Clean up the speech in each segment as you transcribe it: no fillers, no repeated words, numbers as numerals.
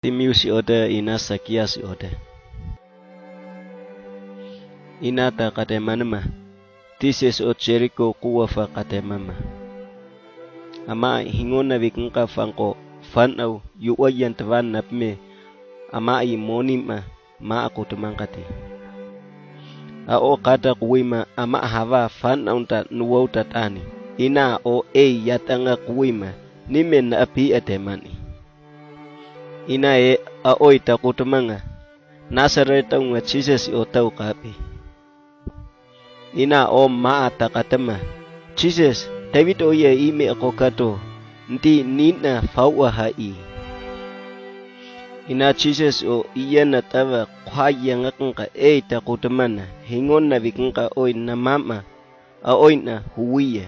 Bartimeus ode ina Sakias ode. Ina ta katemanama. Tises o Jericho kuwafa katemama. Ama hingona viknka fanko fanau yuwayan tavan napme. Ama I monima ma aku tumangkati. Ao kata kuwima ama hava fanau ta nuwau tatani. Ina o yatanga kuwima nimen na api atemani. Ina aoi takutumanga. Nasareta nga Jesus o tau kapi. Ina o maa takatama. Jesus, David o ime ako kato. Nti nina fawa hai. Ina Jesus o na tawa kwa ngakangka takutumana. Hingon na vikangka oi na mama. Aoi na huwiya.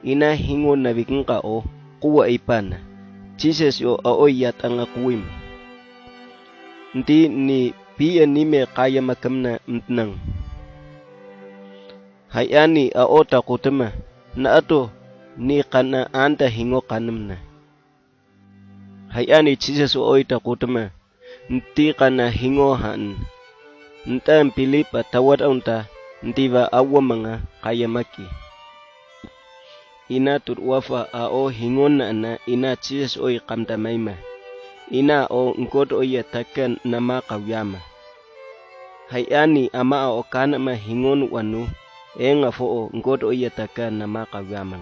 Ina hingon na vikangka o kuwa ipana. Jesus o aoi yatanga kuwim. Nti ni pia nime kaya makamna mtnang. Hayani aota kutama na ato ni kana anta hingo kanamna. Hayani Jesus o oita kutama nti kana hingo han. Nta mpilipa tawad unta ntiva awamanga kaya maki. Ina tutwafa ao hingon na ina Jesus oi kamta maima. Ina o ngkot oi takan nama kawyama. Hayani ama o kana ma hingon wanu. Nga fo ngkot oi takan nama kawyama.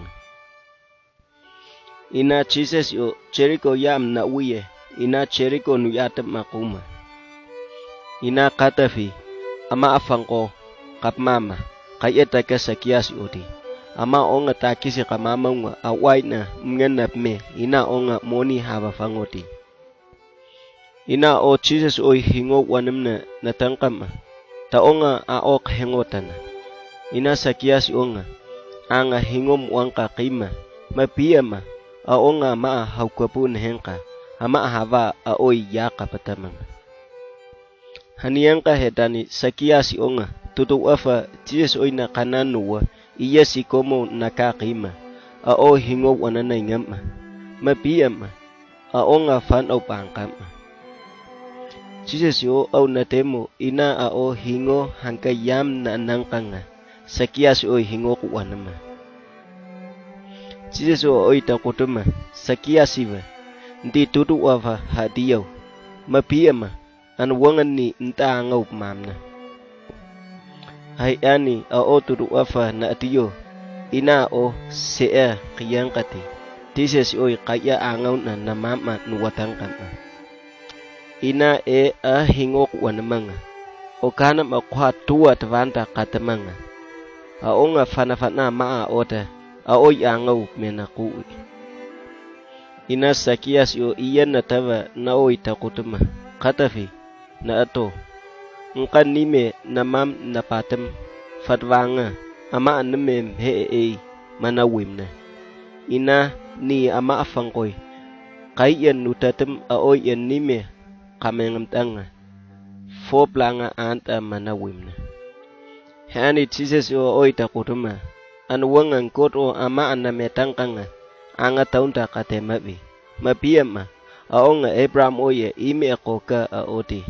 Ina Jesus o Jericho yam na uye. Ina Jericho nu yatap makuma. Ina katafi ama afangko kapmama kaya taka Sakias odi. Ama onga takisi kamama nga awai na mngenap me. Ina onga moni hava fangoti. Ina o Jesus oi hingo wanamna natangkama. Ta onga aok hengotana. Ina Sakias onga. Anga hingom wangka kima. Mapiyama. Aonga maa haukapun hengka. Ama hava aoi yaka patamanga. Haniyangka hetani Sakias onga. Tutu afa Jesus oi na kananuwa. Iya si komo nakakima. Ao hingo wanana ingama. Mapiyama. Aonga fan au pangkama. Jesus yo au natemo ina ao hingo hangkayam na nangkanga. Sakias oi hingo kuwanama. Jesus o oi takutuma. Sakias iwa. Ndi tutu wafa hadiyaw. Mapiyama. Anwangan ni nta angau mamna. Hayani ao tutu wafa na atiyo. Ina o sea kiyangkati. Jesus oi kaya angau na namama nuwatangkama. Ina hingok wanamanga. O kana makwa tua tvanta katamanga. Aonga fanafana maa oda. Aoi angau menaku. Ina Sakias yo na tawa na oi takutuma. Katafi na ato. Ngkan nime namam napatam fatwanga. Ama anamem manawimna. Ina ni ama afangkoy. Kaya nutatam aoi nime kamengamtanga. Foplanga anta manawimna. Hani Jesus o oi takutuma. Anwangang kot o ama anametangkanga. Anga taunta katemabi. Mapiyama. Aonga Abraham oye ime akoka aoti.